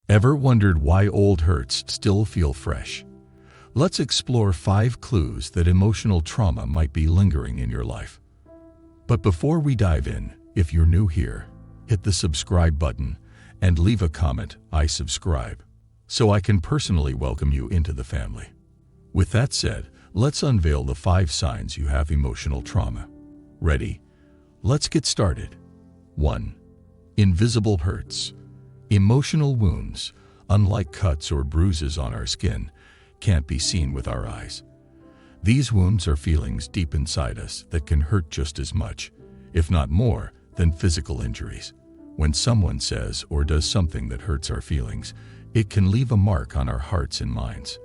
Ever wondered why old hurts still feel fresh? Let's explore 5 clues that emotional trauma might be lingering in your life. But before we dive in, if you're new here, hit the subscribe button and leave a comment, "I subscribe," so I can personally welcome you into the family. With that said, let's unveil the 5 signs you have emotional trauma. Ready? Let's get started. 1. Invisible hurts. Emotional wounds, unlike cuts or bruises on our skin, can't be seen with our eyes. These wounds are feelings deep inside us that can hurt just as much, if not more, than physical injuries. When someone says or does something that hurts our feelings, it can leave a mark on our hearts and minds.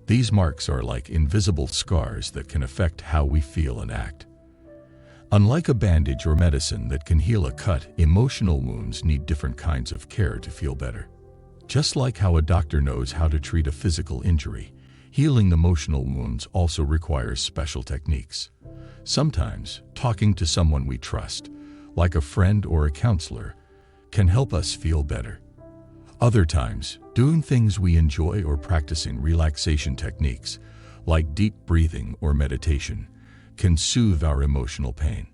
These marks are like invisible scars that can affect how we feel and act. Unlike a bandage or medicine that can heal a cut, emotional wounds need different kinds of care to feel better. Just like how a doctor knows how to treat a physical injury, healing emotional wounds also requires special techniques. Sometimes, talking to someone we trust, like a friend or a counselor, can help us feel better. Other times, doing things we enjoy or practicing relaxation techniques, like deep breathing or meditation, can soothe our emotional pain.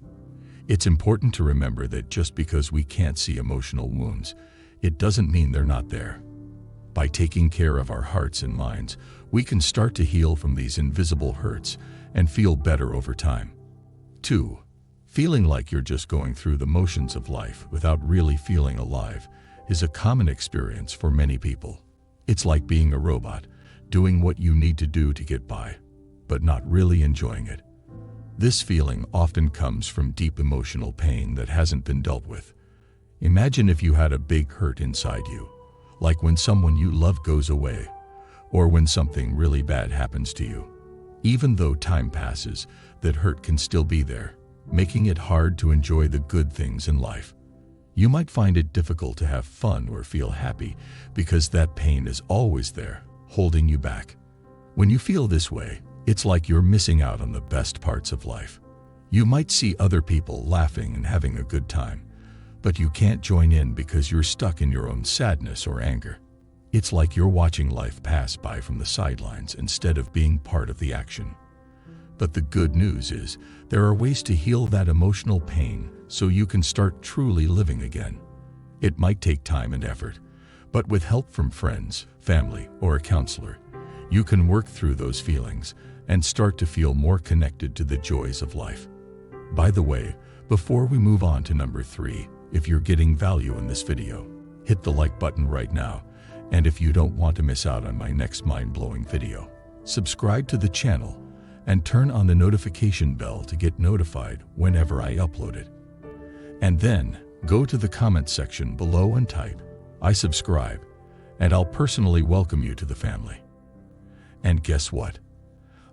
It's important to remember that just because we can't see emotional wounds, it doesn't mean they're not there. By taking care of our hearts and minds, we can start to heal from these invisible hurts and feel better over time. 2. Feeling like you're just going through the motions of life without really feeling alive is a common experience for many people. It's like being a robot, doing what you need to do to get by, but not really enjoying it. This feeling often comes from deep emotional pain that hasn't been dealt with. Imagine if you had a big hurt inside you, like when someone you love goes away, or when something really bad happens to you. Even though time passes, that hurt can still be there, making it hard to enjoy the good things in life. You might find it difficult to have fun or feel happy because that pain is always there, holding you back. When you feel this way, it's like you're missing out on the best parts of life. You might see other people laughing and having a good time, but you can't join in because you're stuck in your own sadness or anger. It's like you're watching life pass by from the sidelines instead of being part of the action. But the good news is, there are ways to heal that emotional pain so you can start truly living again. It might take time and effort, but with help from friends, family, or a counselor, you can work through those feelings and start to feel more connected to the joys of life. By the way, before we move on to number 3, if you're getting value in this video, hit the like button right now, and if you don't want to miss out on my next mind-blowing video, subscribe to the channel and turn on the notification bell to get notified whenever I upload it. And then, go to the comment section below and type, "I subscribe," and I'll personally welcome you to the family. And guess what?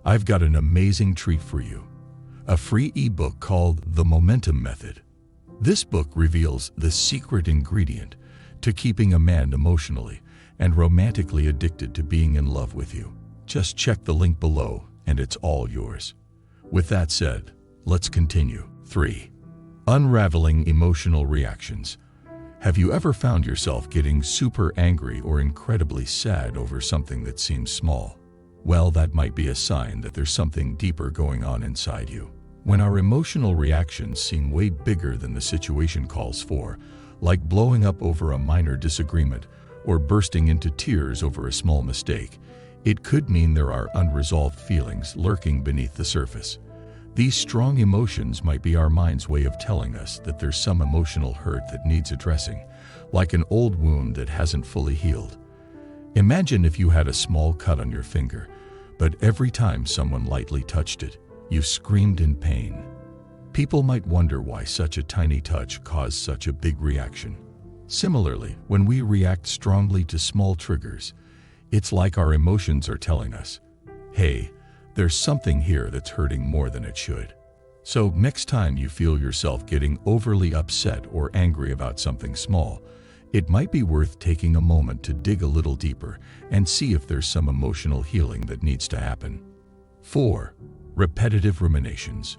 I've got an amazing treat for you, a free ebook called The Momentum Method. This book reveals the secret ingredient to keeping a man emotionally and romantically addicted to being in love with you. Just check the link below and it's all yours. With that said, let's continue. 3. Unraveling emotional reactions. Have you ever found yourself getting super angry or incredibly sad over something that seems small? Well, that might be a sign that there's something deeper going on inside you. When our emotional reactions seem way bigger than the situation calls for, like blowing up over a minor disagreement or bursting into tears over a small mistake, it could mean there are unresolved feelings lurking beneath the surface. These strong emotions might be our mind's way of telling us that there's some emotional hurt that needs addressing, like an old wound that hasn't fully healed. Imagine if you had a small cut on your finger, but every time someone lightly touched it, you screamed in pain. People might wonder why such a tiny touch caused such a big reaction. Similarly, when we react strongly to small triggers, it's like our emotions are telling us, "Hey, there's something here that's hurting more than it should." So next time you feel yourself getting overly upset or angry about something small, it might be worth taking a moment to dig a little deeper and see if there's some emotional healing that needs to happen. 4. Repetitive ruminations.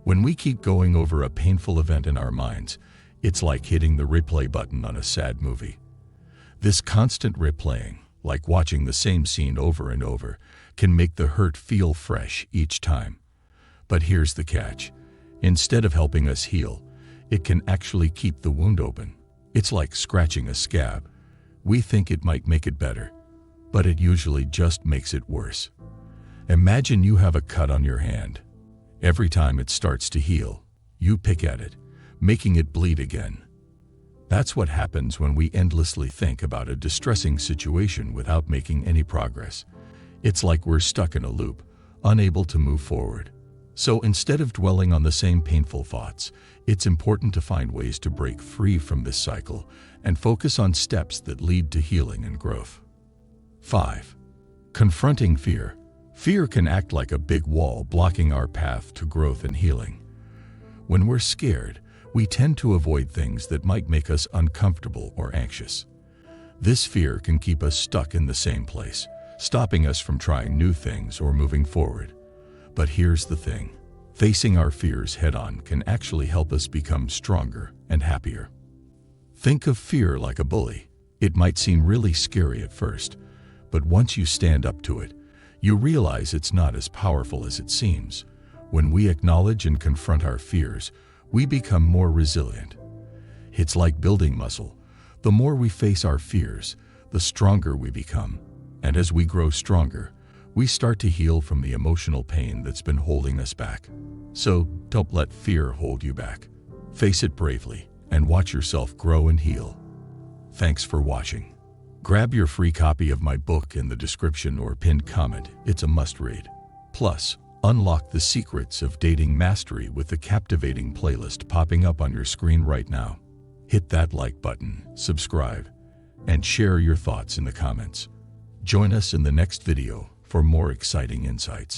When we keep going over a painful event in our minds, it's like hitting the replay button on a sad movie. This constant replaying, like watching the same scene over and over, can make the hurt feel fresh each time. But here's the catch. Instead of helping us heal, it can actually keep the wound open. It's like scratching a scab. We think it might make it better, but it usually just makes it worse. Imagine you have a cut on your hand. Every time it starts to heal, you pick at it, making it bleed again. That's what happens when we endlessly think about a distressing situation without making any progress. It's like we're stuck in a loop, unable to move forward. So instead of dwelling on the same painful thoughts, it's important to find ways to break free from this cycle and focus on steps that lead to healing and growth. 5. Confronting fear. Fear can act like a big wall blocking our path to growth and healing. When we're scared, we tend to avoid things that might make us uncomfortable or anxious. This fear can keep us stuck in the same place, stopping us from trying new things or moving forward. But here's the thing. Facing our fears head-on can actually help us become stronger and happier. Think of fear like a bully. It might seem really scary at first, but once you stand up to it, you realize it's not as powerful as it seems. When we acknowledge and confront our fears, we become more resilient. It's like building muscle. The more we face our fears, the stronger we become. And as we grow stronger, we start to heal from the emotional pain that's been holding us back. So don't let fear hold you back. Face it bravely and watch yourself grow and heal. Thanks for watching. Grab your free copy of my book in the description or pinned comment. It's a must-read. Plus, unlock the secrets of dating mastery with the captivating playlist popping up on your screen right now. Hit that like button, subscribe, and share your thoughts in the comments. Join us in the next video for more exciting insights.